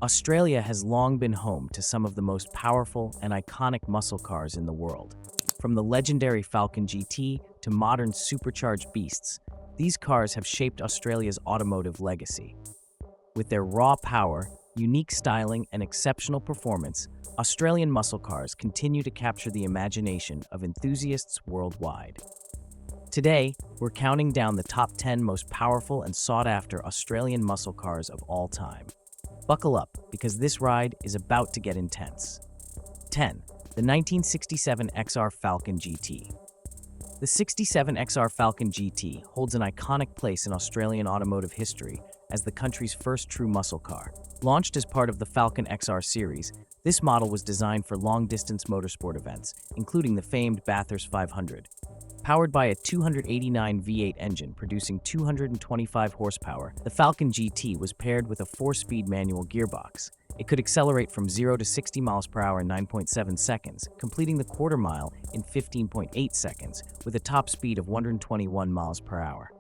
Australia has long been home to some of the most powerful and iconic muscle cars in the world. From the legendary Falcon GT to modern supercharged beasts, these cars have shaped Australia's automotive legacy. With their raw power, unique styling, and exceptional performance, Australian muscle cars continue to capture the imagination of enthusiasts worldwide. Today, we're counting down the top 10 most powerful and sought-after Australian muscle cars of all time. Buckle up, because this ride is about to get intense. 10. The 1967 XR Falcon GT. The 67 XR Falcon GT holds an iconic place in Australian automotive history as the country's first true muscle car. Launched as part of the Falcon XR series, this model was designed for long-distance motorsport events, including the famed Bathurst 500. Powered by a 289 V8 engine producing 225 horsepower, the Falcon GT was paired with a 4-speed manual gearbox. It could accelerate from 0 to 60 miles per hour in 9.7 seconds, completing the quarter mile in 15.8 seconds, with a top speed of 121 miles per hour.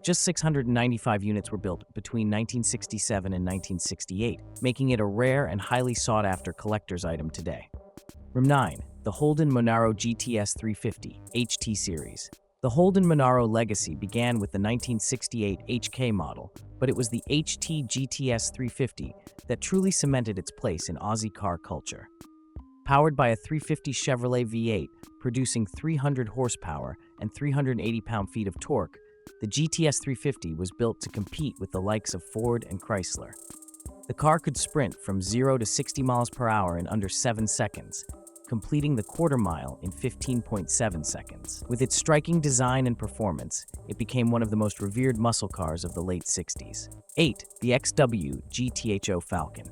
Just 695 units were built between 1967 and 1968, making it a rare and highly sought-after collector's item today. 9. The Holden Monaro GTS 350 HT Series. The Holden Monaro legacy began with the 1968 HK model, but it was the HT GTS 350 that truly cemented its place in Aussie car culture. Powered by a 350 Chevrolet V8, producing 300 horsepower and 380 pound-feet of torque, the GTS 350 was built to compete with the likes of Ford and Chrysler. The car could sprint from 0 to 60 miles per hour in under 7 seconds, completing the quarter mile in 15.7 seconds. With its striking design and performance, it became one of the most revered muscle cars of the late 60s. 8. The XW GTH Falcon.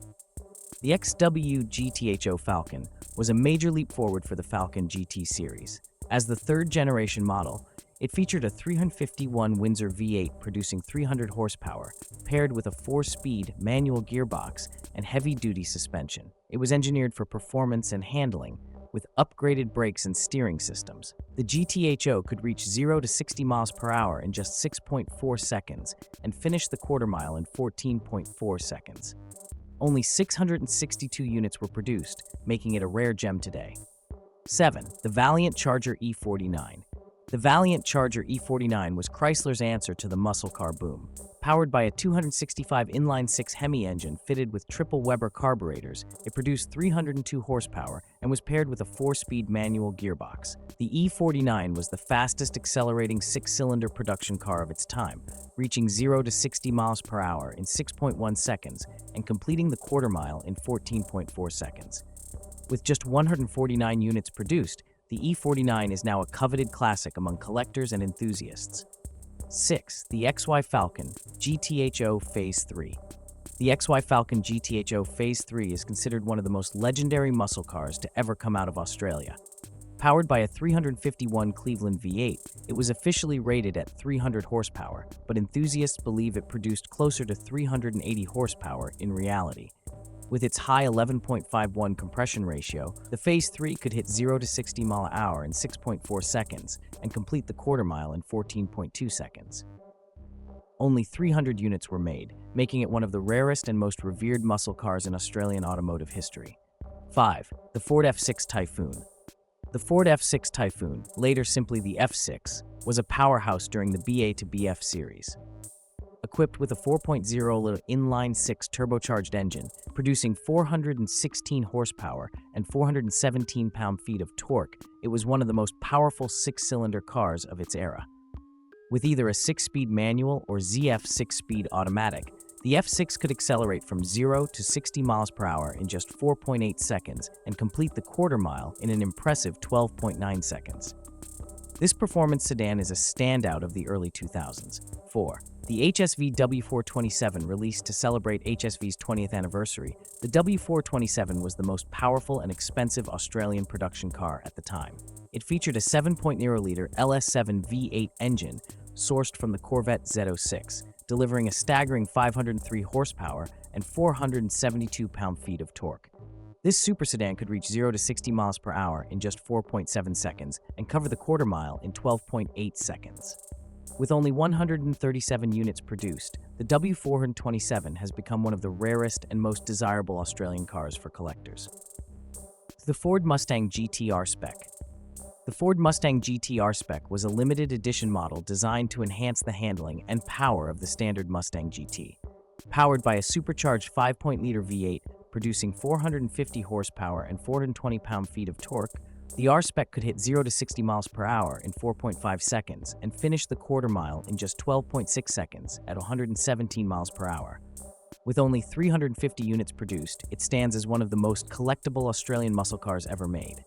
The XW GTH Falcon was a major leap forward for the Falcon GT series. As the third-generation model, it featured a 351 Windsor V8 producing 300 horsepower, paired with a 4-speed manual gearbox and heavy-duty suspension. It was engineered for performance and handling, with upgraded brakes and steering systems. The GTH could reach 0 to 60 miles per hour in just 6.4 seconds and finish the quarter mile in 14.4 seconds. Only 662 units were produced, making it a rare gem today. 7. The Valiant Charger E49. The Valiant Charger E49 was Chrysler's answer to the muscle car boom. Powered by a 265 inline-6 Hemi engine fitted with triple Weber carburetors, it produced 302 horsepower and was paired with a 4-speed manual gearbox. The E49 was the fastest accelerating 6-cylinder production car of its time, reaching 0 to 60 miles per hour in 6.1 seconds and completing the quarter mile in 14.4 seconds. With just 149 units produced, the E49 is now a coveted classic among collectors and enthusiasts. 6. The XY Falcon GTH Phase 3. The XY Falcon GTH Phase 3 is considered one of the most legendary muscle cars to ever come out of Australia. Powered by a 351 Cleveland V8, it was officially rated at 300 horsepower, but enthusiasts believe it produced closer to 380 horsepower in reality. With its high 11.51 compression ratio, the Phase 3 could hit 0 to 60 miles per hour in 6.4 seconds and complete the quarter mile in 14.2 seconds. Only 300 units were made, making it one of the rarest and most revered muscle cars in Australian automotive history. 5. The Ford F6 Typhoon. The Ford F6 Typhoon, later simply the F6, was a powerhouse during the BA to BF series. Equipped with a 4.0-liter inline-6 turbocharged engine, producing 416 horsepower and 417 pound-feet of torque, it was one of the most powerful 6-cylinder cars of its era. With either a 6-speed manual or ZF 6-speed automatic, the F6 could accelerate from 0 to 60 miles per hour in just 4.8 seconds and complete the quarter mile in an impressive 12.9 seconds. This performance sedan is a standout of the early 2000s. 4. The HSV W427, released to celebrate HSV's 20th anniversary, the W427 was the most powerful and expensive Australian production car at the time. It featured a 7.0-liter LS7 V8 engine sourced from the Corvette Z06, delivering a staggering 503 horsepower and 472 pound-feet of torque. This super sedan could reach 0 to 60 miles per hour in just 4.7 seconds and cover the quarter mile in 12.8 seconds. With only 137 units produced, the W427 has become one of the rarest and most desirable Australian cars for collectors. The Ford Mustang GT Spec. The Ford Mustang GT Spec was a limited edition model designed to enhance the handling and power of the standard Mustang GT. Powered by a supercharged 5.0-liter V8, producing 450 horsepower and 420 pound-feet of torque, the R-Spec could hit 0 to 60 miles per hour in 4.5 seconds and finish the quarter mile in just 12.6 seconds at 117 miles per hour. With only 350 units produced, it stands as one of the most collectible Australian muscle cars ever made.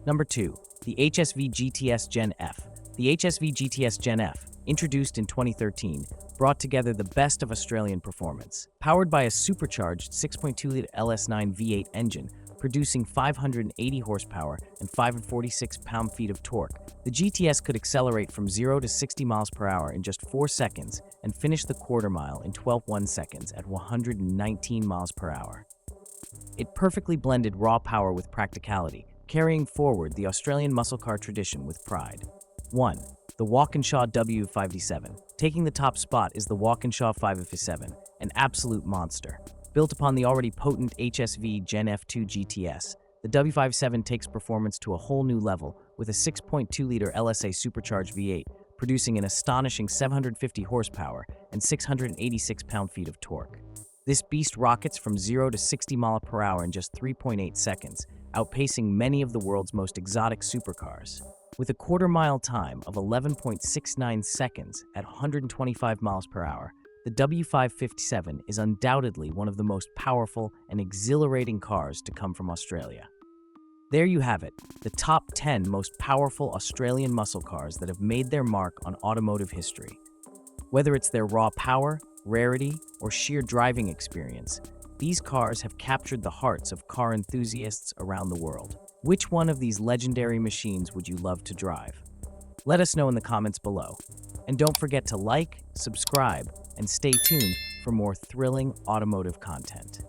Number 2. The HSV GTS Gen F. The HSV GTS Gen F, introduced in 2013, brought together the best of Australian performance. Powered by a supercharged 6.2-liter LS9 V8 engine, producing 580 horsepower and 546 pound-feet of torque, the GTS could accelerate from 0 to 60 miles per hour in just 4 seconds and finish the quarter mile in 12.1 seconds at 119 miles per hour. It perfectly blended raw power with practicality, carrying forward the Australian muscle car tradition with pride. 1. The Walkin Shaw W57. Taking the top spot is the Walkin Shaw W57, an absolute monster. Built upon the already potent HSV Gen F2 GTS, the W57 takes performance to a whole new level with a 6.2-liter LSA supercharged V8, producing an astonishing 750 horsepower and 686 pound-feet of torque. This beast rockets from 0 to 60 miles per hour in just 3.8 seconds, outpacing many of the world's most exotic supercars. With a quarter-mile time of 11.69 seconds at 125 miles per hour, the W557 is undoubtedly one of the most powerful and exhilarating cars to come from Australia. There you have it, the top 10 most powerful Australian muscle cars that have made their mark on automotive history. Whether it's their raw power, rarity, or sheer driving experience, these cars have captured the hearts of car enthusiasts around the world. Which one of these legendary machines would you love to drive? Let us know in the comments below. And don't forget to like, subscribe, and stay tuned for more thrilling automotive content.